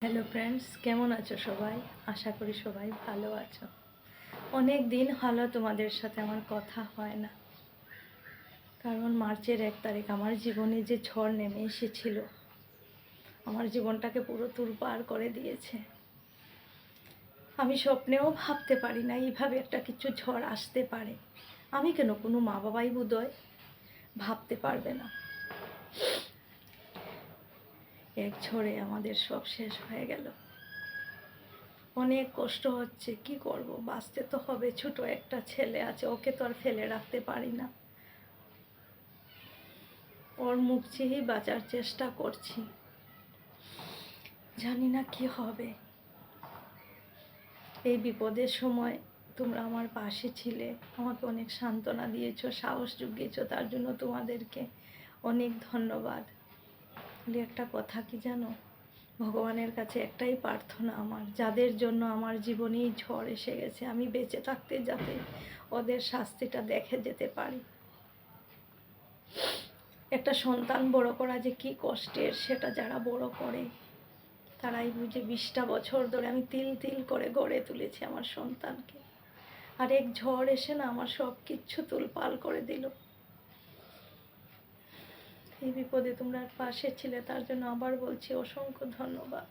Hello friends, কেমন আছো সবাই? আশা করি সবাই ভালো আছো। অনেক দিন হলো তোমাদের সাথে আমার কথা হয় না, কারণ মার্চের 1 তারিখ আমার জীবনে যে ঝড় নেমে এসেছিল, আমার জীবনটাকে পুরো তুড়পাড় করে দিয়েছে। আমি স্বপ্নেও ভাবতে পারি না এইভাবে একটা কিছু ঝড় আসতে পারে। আমি কেন, কোনো মা বাবাই বোধহয় ভাবতে পারবে না। এক ঝড়ে আমাদের সব শেষ হয়ে গেল। অনেক কষ্ট হচ্ছে, কি করব, বাঁচতে তো হবে। ছোট একটা ছেলে আছে, ওকে তো আর ফেলে রাখতে পারি না। ওর মুখ চেয়েই বাঁচার চেষ্টা করছি, জানি না কি হবে। এই বিপদের সময় তোমরা আমার পাশে ছিলে, আমাকে অনেক সান্ত্বনা দিয়েছো, সাহস জুগিয়েছো, তার জন্য তোমাদেরকে অনেক ধন্যবাদ। বলি একটা কথা কি জানো, ভগবানের কাছে একটাই প্রার্থনা আমার, যাদের জন্য আমার জীবনেই ঝড় এসে গেছে, আমি বেঁচে থাকতে যাতে ওদের শাস্তিটা দেখে যেতে পারি। একটা সন্তান বড় করা যে কি কষ্টের, সেটা যারা বড় করে তারাই বুঝে। 20টা বছর ধরে আমি তিল তিল করে গড়ে তুলেছি আমার সন্তানকে, আর এক ঝড় এসে না আমার সব কিচ্ছু তুলপাল করে দিল। এই বিপদে তোমরা পাশে ছিলে, তার জন্য আবার বলছি অসংখ্য ধন্যবাদ।